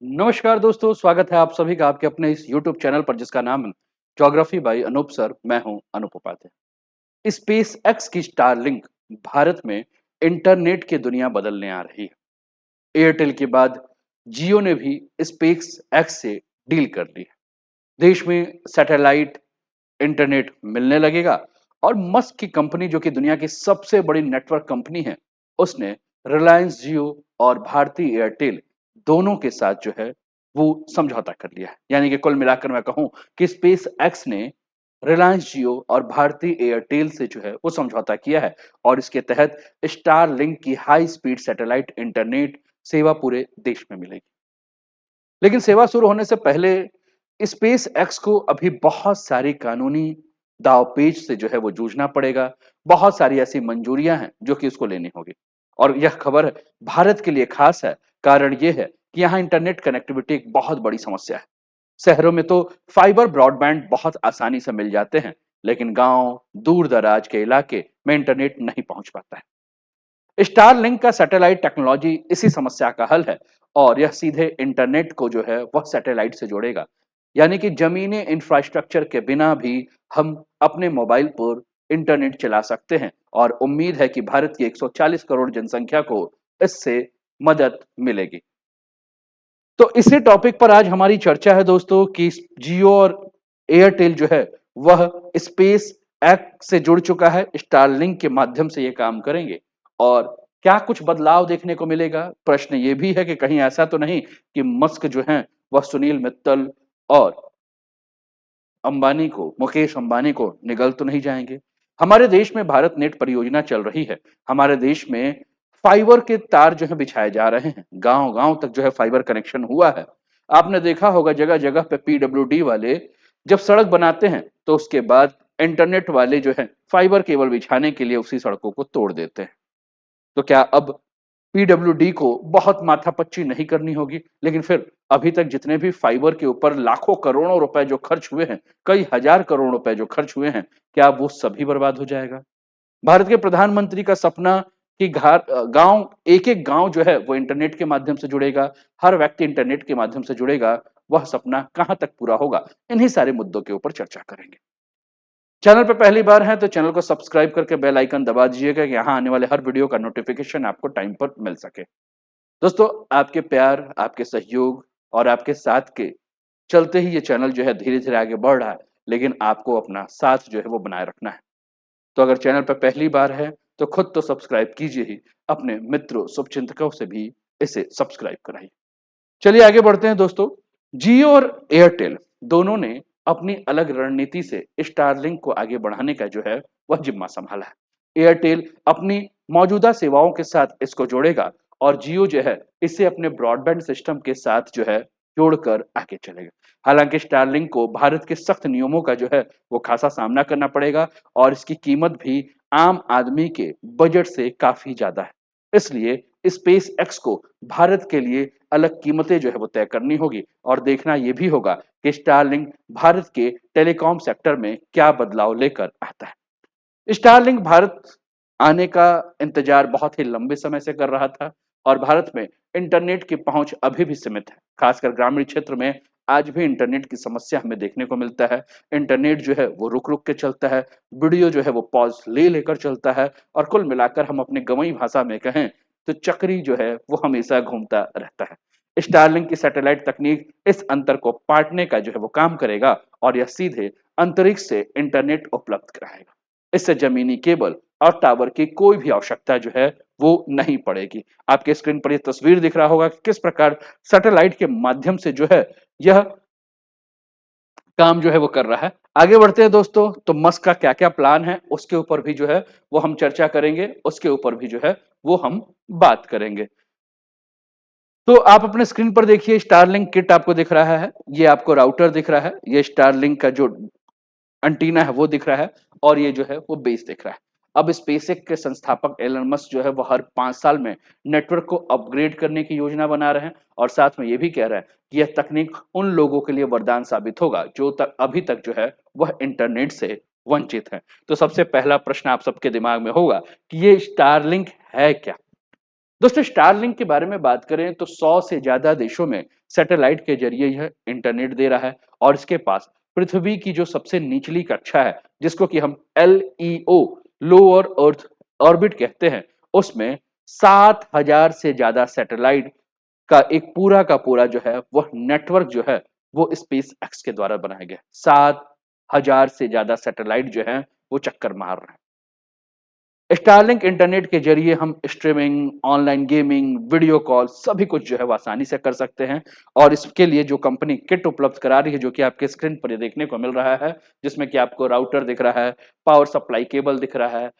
नमस्कार दोस्तों, स्वागत है आप सभी का आपके अपने इस यूट्यूब चैनल पर जिसका नाम है ज्योग्राफी बाय अनूप सर। मैं हूं अनूप उपाध्याय। स्पेस एक्स की स्टारलिंक भारत में इंटरनेट की दुनिया बदलने आ रही है। एयरटेल के बाद जियो ने भी स्पेस एक्स से डील कर ली है। देश में सैटेलाइट इंटरनेट मिलने लगेगा और मस्क की कंपनी जो कि दुनिया की सबसे बड़ी नेटवर्क कंपनी है, उसने रिलायंस जियो और भारती एयरटेल दोनों के साथ जो है वो समझौता कर लिया है। यानी कि कुल मिलाकर मैं कहूं कि स्पेस एक्स ने रिलायंस जियो और भारती एयरटेल से जो है वो समझौता किया है और इसके तहत स्टार लिंक की हाई स्पीड सैटेलाइट इंटरनेट सेवा पूरे देश में मिलेगी। लेकिन सेवा शुरू होने से पहले स्पेस एक्स को अभी बहुत सारी कानूनी दांवपेच से जो है वो जूझना पड़ेगा। बहुत सारी ऐसी मंजूरियां हैं जो कि उसको लेनी होगी। और यह खबर भारत के लिए खास है। कारण यह है कि यहाँ इंटरनेट कनेक्टिविटी एक बहुत बड़ी समस्या है। शहरों में तो फाइबर ब्रॉडबैंड बहुत आसानी से मिल जाते हैं, लेकिन गांव दूर दराज के इलाके में इंटरनेट नहीं पहुंच पाता है। स्टारलिंक का सैटेलाइट टेक्नोलॉजी इसी समस्या का हल है और यह सीधे इंटरनेट को जो है वह सैटेलाइट से जोड़ेगा। यानी कि जमीनी इंफ्रास्ट्रक्चर के बिना भी हम अपने मोबाइल पर इंटरनेट चला सकते हैं और उम्मीद है कि भारत की 140 करोड़ जनसंख्या को इससे मदद मिलेगी। तो इसी टॉपिक पर आज हमारी चर्चा है दोस्तों कि जियो और एयरटेल जो है वह स्पेस एक्स से जुड़ चुका है, स्टारलिंक के माध्यम से ये काम करेंगे और क्या कुछ बदलाव देखने को मिलेगा। प्रश्न ये भी है कि कहीं ऐसा तो नहीं कि मस्क जो है वह सुनील मित्तल और अंबानी को, मुकेश अंबानी को निगल तो नहीं जाएंगे। हमारे देश में भारत नेट परियोजना चल रही है। हमारे देश में फाइबर के तार जो है बिछाए जा रहे हैं, गांव गांव तक जो है फाइबर कनेक्शन हुआ है। आपने देखा होगा जगह जगह पे पीडब्ल्यूडी वाले जब सड़क बनाते हैं तो उसके बाद इंटरनेट वाले जो है फाइबर केबल बिछाने के लिए उसी सड़कों को तोड़ देते हैं। तो क्या अब पीडब्ल्यूडी को बहुत माथापच्ची नहीं करनी होगी? लेकिन फिर अभी तक जितने भी फाइबर के ऊपर लाखों करोड़ों रुपए जो खर्च हुए हैं, कई हजार करोड़ रुपए जो खर्च हुए हैं, क्या वो सभी बर्बाद हो जाएगा? भारत के प्रधानमंत्री का सपना कि घर गांव, एक एक गांव जो है वो इंटरनेट के माध्यम से जुड़ेगा, हर व्यक्ति इंटरनेट के माध्यम से जुड़ेगा, वह सपना कहां तक पूरा होगा? इन्हीं सारे मुद्दों के ऊपर चर्चा करेंगे। चैनल पे पहली बार है तो चैनल को सब्सक्राइब करके बेल आइकन दबा दीजिएगा कि यहाँ आने वाले हर वीडियो का नोटिफिकेशन आपको टाइम पर मिल सके। दोस्तों, आपके प्यार, आपके सहयोग और आपके साथ के चलते ही ये चैनल जो है धीरे-धीरे आगे बढ़ रहा है, लेकिन आपको अपना साथ जो है वो बनाए रखना है। तो अगर चैनल पर पहली बार है तो खुद तो सब्सक्राइब कीजिए ही, अपने मित्रों, शुभचिंतकों से भी इसे सब्सक्राइब कराइए। चलिए आगे बढ़ते हैं दोस्तों। जियो और एयरटेल दोनों ने अपनी अलग रणनीति से स्टारलिंक को आगे बढ़ाने का जो है वह जिम्मा संभाला है। एयरटेल अपनी मौजूदा सेवाओं के साथ इसको जोड़ेगा और जियो जो है इसे अपने ब्रॉडबैंड सिस्टम के साथ जो है जोड़कर आगे चलेगा। हालांकि स्टारलिंक को भारत के सख्त नियमों का जो है वो खासा सामना करना पड़ेगा और इसकी कीमत भी आम आदमी के बजट से काफी ज्यादा है। इसलिए स्पेस एक्स को भारत के लिए अलग कीमतें जो है वो तय करनी होगी और देखना ये भी होगा कि स्टारलिंक भारत के टेलीकॉम सेक्टर में क्या बदलाव लेकर आता है। स्टारलिंक भारत आने का इंतजार बहुत ही लंबे समय से कर रहा था और भारत में इंटरनेट की पहुंच अभी भी सीमित है। खासकर ग्रामीण क्षेत्र में आज भी इंटरनेट की समस्या हमें देखने को मिलता है। इंटरनेट जो है वो रुक रुक के चलता है, वीडियो जो है वो पॉज ले लेकर चलता है और कुल मिलाकर हम अपने गंवई भाषा में कहें तो चक्री जो है वो हमेशा घूमता रहता है। स्टारलिंक की सैटेलाइट तकनीक इस अंतर को पाटने का जो है वो काम करेगा और यह सीधे अंतरिक्ष से इंटरनेट उपलब्ध कराएगा। इससे जमीनी केबल और टावर की कोई भी आवश्यकता जो है वो नहीं पड़ेगी। आपके स्क्रीन पर यह तस्वीर दिख रहा होगा कि किस प्रकार सैटेलाइट के माध्यम से जो है यह काम जो है वो कर रहा है। आगे बढ़ते हैं दोस्तों, तो मस्क का क्या-क्या प्लान है उसके ऊपर भी जो है वो हम चर्चा करेंगे, उसके ऊपर भी जो है वो हम बात करेंगे। तो आप अपने स्क्रीन पर देखिए स्टारलिंक किट आपको दिख रहा है, ये आपको राउटर दिख रहा है, ये स्टारलिंक का जो एंटीना है वो दिख रहा है और ये जो है वो बेस दिख रहा है। अब स्पेसएक्स के संस्थापक एलन मस्क जो है वो हर 5 साल में नेटवर्क को अपग्रेड करने की योजना बना रहे हैं और साथ में ये भी कह रहे हैं कि यह तकनीक उन लोगों के लिए वरदान साबित होगा जो तक अभी तक जो है वह इंटरनेट से वंचित है। तो सबसे पहला प्रश्न आप सबके दिमाग में होगा कि ये स्टारलिंक है क्या? दोस्तों स्टारलिंक के बारे में बात करें तो 100 से ज्यादा देशों में सैटेलाइट के जरिए यह इंटरनेट दे रहा है और इसके पास पृथ्वी की जो सबसे निचली कक्षा है जिसको कि हम LEO लोअर अर्थ ऑर्बिट कहते हैं उसमें 7,000 से ज्यादा सैटेलाइट का एक पूरा का पूरा जो है वह नेटवर्क जो है वो स्पेस एक्स के द्वारा बनाया गया है। 7,000 से ज्यादा सैटेलाइट जो है वो चक्कर मार रहे हैं। स्टारलिंक इंटरनेट के जरिए हम streaming, online gaming, video call सभी कुछ जो है वो आसानी से कर सकते हैं और इसके लिए जो कंपनी किट उपलब्ध करा रही है जो कि आपके स्क्रीन पर ये देखने को मिल रहा है जिसमें कि आपको राउटर दिख रहा है, पावर सप्लाई केबल दिख रहा है,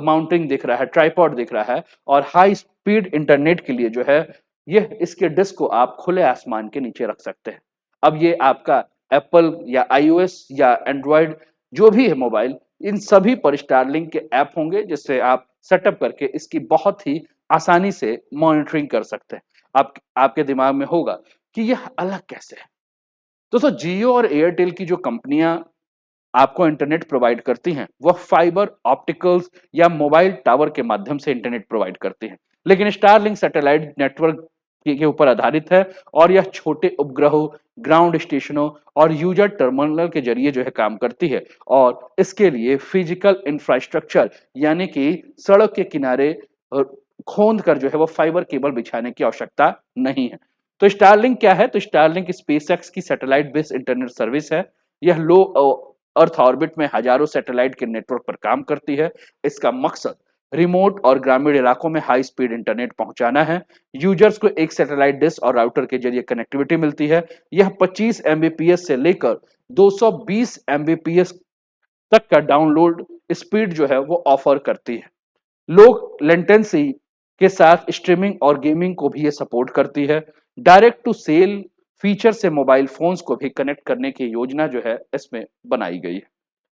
माउंटिंग दिख रहा है, ट्राइपॉड दिख रहा है और हाई स्पीड इंटरनेट के लिए जो है यह इसके डिस्क को आप खुले आसमान के नीचे रख सकते हैं। अब ये आपका एप्पल या iOS या एंड्रॉयड जो भी है मोबाइल इन सभी पर स्टारलिंक के ऐप होंगे जिससे आप सेटअप करके इसकी बहुत ही आसानी से मॉनिटरिंग कर सकते हैं। आपके दिमाग में होगा कि यह अलग कैसे है। दोस्तों जियो और एयरटेल की जो कंपनियां आपको इंटरनेट प्रोवाइड करती हैं वह फाइबर ऑप्टिकल्स या मोबाइल टावर के माध्यम से इंटरनेट प्रोवाइड करती हैं, लेकिन स्टारलिंक सैटेलाइट नेटवर्क के ऊपर आधारित है और यह छोटे उपग्रहों, ग्राउंड स्टेशनों और यूजर टर्मिनल के जरिए जो है काम करती है और इसके लिए फिजिकल इंफ्रास्ट्रक्चर यानी कि सड़क के किनारे अ, खोद कर जो है वो फाइबर केबल बिछाने की आवश्यकता नहीं है। तो स्टारलिंक क्या है? तो स्टारलिंक स्पेसएक्स की सैटेलाइट बेस्ड इंटरनेट सर्विस है। यह लो अर्थ ऑर्बिट में हजारों सैटेलाइट के नेटवर्क पर काम करती है। इसका मकसद रिमोट और ग्रामीण इलाकों में हाई स्पीड इंटरनेट पहुंचाना है। यूजर्स को एक सैटेलाइट डिश और राउटर के जरिए कनेक्टिविटी मिलती है। यह 25 एमबीपीएस से लेकर 220 एमबीपीएस तक का डाउनलोड स्पीड जो है वो ऑफर करती है। लो लेटेंसी के साथ स्ट्रीमिंग और गेमिंग को भी ये सपोर्ट करती है। डायरेक्ट टू सेल फीचर से मोबाइल फोन्स को भी कनेक्ट करने की योजना जो है इसमें बनाई गई है।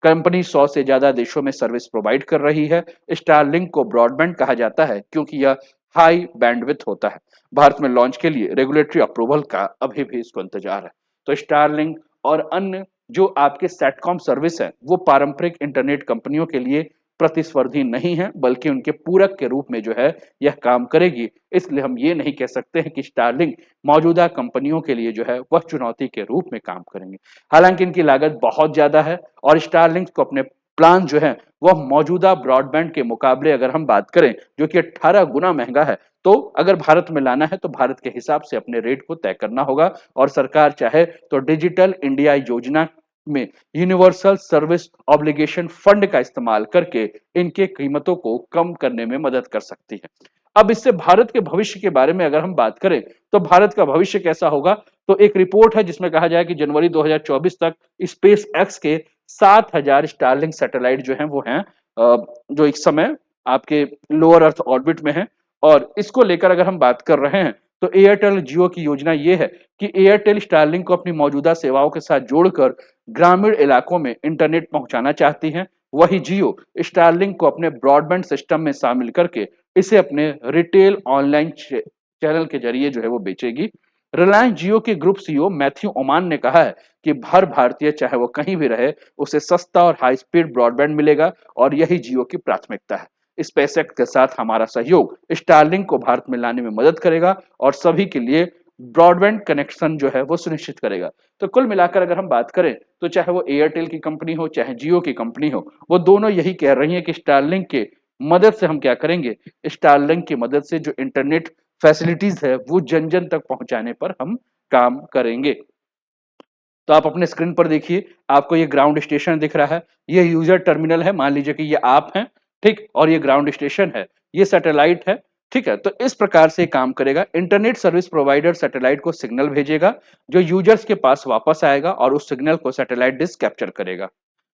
कंपनी 100 से ज्यादा देशों में सर्विस प्रोवाइड कर रही है। स्टारलिंक को ब्रॉडबैंड कहा जाता है क्योंकि यह हाई बैंडविड्थ होता है। भारत में लॉन्च के लिए रेगुलेटरी अप्रूवल का अभी भी इसको इंतजार है। तो स्टारलिंक और अन्य जो आपके सेटकॉम सर्विस है वो पारंपरिक इंटरनेट कंपनियों के लिए प्रतिस्पर्धी नहीं है बल्कि उनके पूरक के रूप में जो है यह काम करेगी। इसलिए हम ये नहीं कह सकते हैं कि स्टारलिंक मौजूदा कंपनियों के लिए जो है वह चुनौती के रूप में काम करेंगे। हालांकि इनकी लागत बहुत ज्यादा है और स्टारलिंक को अपने प्लान जो है वह मौजूदा ब्रॉडबैंड के मुकाबले अगर हम बात करें जो कि 18 गुना महंगा है तो अगर भारत में लाना है तो भारत के हिसाब से अपने रेट को तय करना होगा और सरकार चाहे तो डिजिटल इंडिया योजना में यूनिवर्सल सर्विस ऑब्लिगेशन फंड का इस्तेमाल करके इनके कीमतों को कम करने में मदद कर सकती है। अब इससे भारत के भविष्य के बारे में अगर हम बात करें तो भारत का भविष्य कैसा होगा तो एक रिपोर्ट है जिसमें कहा जाए कि जनवरी 2024 तक स्पेस एक्स के 7,000 स्टारलिंक सैटेलाइट जो हैं वो हैं जो इस समय आपके लोअर अर्थ ऑर्बिट में है और इसको लेकर अगर हम बात कर रहे हैं तो एयरटेल जियो की योजना ये है कि एयरटेल स्टारलिंक को अपनी मौजूदा सेवाओं के साथ जोड़कर ग्रामीण इलाकों में इंटरनेट पहुंचाना चाहती है। वही जियो स्टारलिंक को अपने ब्रॉडबैंड सिस्टम में शामिल करके इसे अपने रिटेल ऑनलाइन चैनल के जरिए जो है वो बेचेगी। रिलायंस जियो के ग्रुप सीईओ मैथ्यू ओमान ने कहा है कि हर भारतीय चाहे वो कहीं भी रहे उसे सस्ता और हाई स्पीड ब्रॉडबैंड मिलेगा और यही जियो की प्राथमिकता है। स्पेसएक्स के साथ हमारा सहयोग स्टारलिंक को भारत में लाने में मदद करेगा और सभी के लिए ब्रॉडबैंड कनेक्शन जो है वो सुनिश्चित करेगा। तो कुल मिलाकर अगर हम बात करें तो चाहे वो एयरटेल की कंपनी हो चाहे जियो की कंपनी हो वो दोनों यही कह रही है कि स्टारलिंक के मदद से हम क्या करेंगे, स्टारलिंक की मदद से जो इंटरनेट फैसिलिटीज है वो जन जन तक पहुंचाने पर हम काम करेंगे। तो आप अपने स्क्रीन पर देखिए आपको ये ग्राउंड स्टेशन दिख रहा है, ये यूजर टर्मिनल है, मान लीजिए कि ये आप हैं, ठीक, और ये ग्राउंड स्टेशन है, ये सैटेलाइट है, ठीक है। तो इस प्रकार से काम करेगा। इंटरनेट सर्विस प्रोवाइडर सैटेलाइट को सिग्नल भेजेगा जो यूजर्स के पास वापस आएगा और उस सिग्नल को सैटेलाइट डिश कैप्चर करेगा।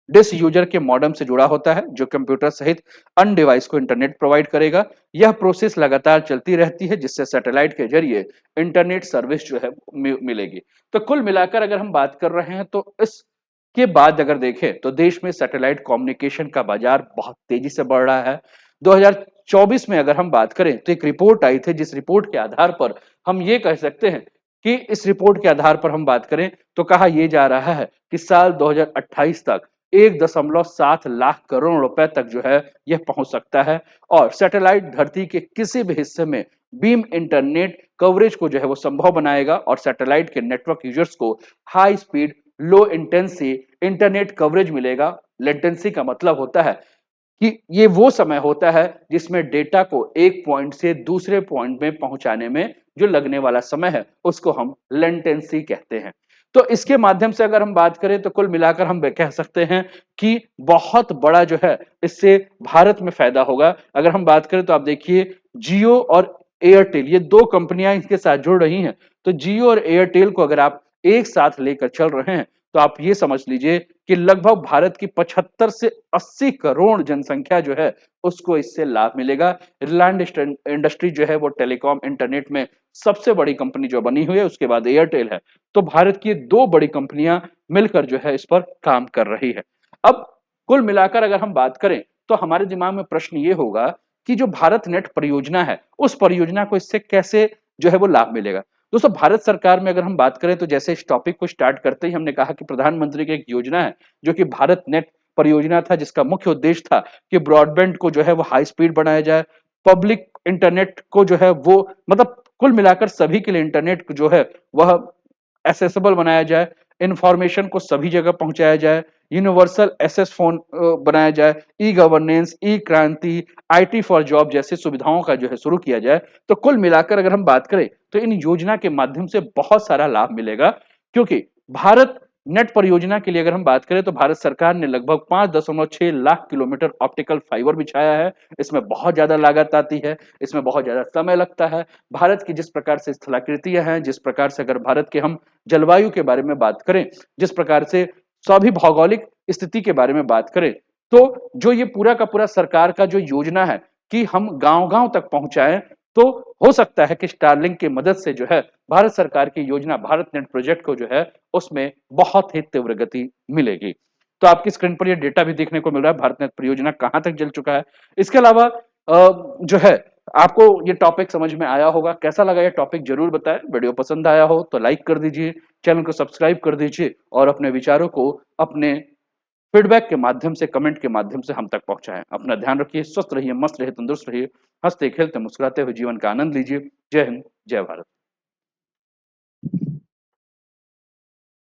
डिश यूजर के मॉडेम से जुड़ा होता है जो कंप्यूटर सहित अन्य डिवाइस को इंटरनेट प्रोवाइड करेगा। यह प्रोसेस लगातार चलती रहती है जिससे सैटेलाइट के जरिए इंटरनेट सर्विस जो है मिलेगी। तो कुल मिलाकर अगर हम बात कर रहे हैं तो इसके बाद अगर देखें तो देश में सैटेलाइट कम्युनिकेशन का बाजार बहुत तेजी से बढ़ रहा है। 2024 में अगर हम बात करें तो एक रिपोर्ट आई थी जिस रिपोर्ट के आधार पर हम ये कह सकते हैं कि इस रिपोर्ट के आधार पर हम बात करें तो कहा यह जा रहा है कि साल 2028 तक 1.7 लाख करोड़ रुपए तक जो है यह पहुंच सकता है। और सैटेलाइट धरती के किसी भी हिस्से में बीम इंटरनेट कवरेज को जो है वो संभव बनाएगा और सैटेलाइट के नेटवर्क यूजर्स को हाई स्पीड लो इंटेंसी इंटरनेट कवरेज मिलेगा। लेटेंसी का मतलब होता है कि ये वो समय होता है जिसमें डेटा को एक पॉइंट से दूसरे पॉइंट में पहुंचाने में जो लगने वाला समय है उसको हम लेटेंसी कहते हैं। तो इसके माध्यम से अगर हम बात करें तो कुल मिलाकर हम कह सकते हैं कि बहुत बड़ा जो है इससे भारत में फायदा होगा। अगर हम बात करें तो आप देखिए जियो और एयरटेल ये दो कंपनियां इसके साथ जुड़ रही हैं। तो जियो और एयरटेल को अगर आप एक साथ लेकर चल रहे हैं तो आप ये समझ लीजिए कि लगभग भारत की 75 से 80 करोड़ जनसंख्या जो है उसको इससे लाभ मिलेगा। रिलायंस इंडस्ट्री जो है वो टेलीकॉम इंटरनेट में सबसे बड़ी कंपनी जो बनी हुई है, उसके बाद एयरटेल है। तो भारत की दो बड़ी कंपनियां मिलकर जो है इस पर काम कर रही है। अब कुल मिलाकर अगर हम बात करें तो हमारे दिमाग में प्रश्न ये होगा कि जो भारत नेट परियोजना है उस परियोजना को इससे कैसे जो है वो लाभ मिलेगा। दोस्तों भारत सरकार में अगर हम बात करें तो जैसे इस टॉपिक को स्टार्ट करते ही हमने कहा कि प्रधानमंत्री की एक योजना है जो कि भारत नेट परियोजना था, जिसका मुख्य उद्देश्य था कि ब्रॉडबैंड को जो है वो हाई स्पीड बनाया जाए, पब्लिक इंटरनेट को जो है वो मतलब कुल मिलाकर सभी के लिए इंटरनेट जो है वह एसेसेबल बनाया जाए, इंफॉर्मेशन को सभी जगह पहुंचाया जाए, यूनिवर्सल एसेस फोन बनाया जाए, ई गवर्नेंस, ई क्रांति, आईटी फॉर जॉब जैसे सुविधाओं का जो है शुरू किया जाए। तो कुल मिलाकर अगर हम बात करें तो इन योजना के माध्यम से बहुत सारा लाभ मिलेगा, क्योंकि भारत नेट परियोजना के लिए अगर हम बात करें तो भारत सरकार ने लगभग 5.6 लाख किलोमीटर ऑप्टिकल फाइबर बिछाया है। इसमें बहुत ज्यादा लागत आती है, इसमें बहुत ज्यादा समय लगता है। भारत की जिस प्रकार से स्थलाकृतियां हैं, जिस प्रकार से अगर भारत के हम जलवायु के बारे में बात करें, जिस प्रकार से सभी भौगोलिक स्थिति के बारे में बात करें, तो जो ये पूरा का पूरा सरकार का जो योजना है कि हम गांव-गांव तक पहुंचाएं, तो हो सकता है कि स्टारलिंक की मदद से जो है भारत सरकार की योजना भारत नेट प्रोजेक्ट को जो है उसमें बहुत ही तीव्र गति मिलेगी। तो आपकी स्क्रीन पर ये डेटा भी देखने को मिल रहा है भारत नेट परियोजना कहां तक चल चुका है। इसके अलावा जो है आपको ये टॉपिक समझ में आया होगा। कैसा लगा ये टॉपिक जरूर बताएं। वीडियो पसंद आया हो तो लाइक कर दीजिए, चैनल को सब्सक्राइब कर दीजिए और अपने विचारों को अपने फीडबैक के माध्यम से, कमेंट के माध्यम से हम तक पहुंचाएं। अपना ध्यान रखिए, स्वस्थ रहिए, मस्त रहिए, तंदुरुस्त रहिए, हंसते खेलते मुस्कुराते हुए जीवन का आनंद लीजिए। जय हिंद, जय भारत।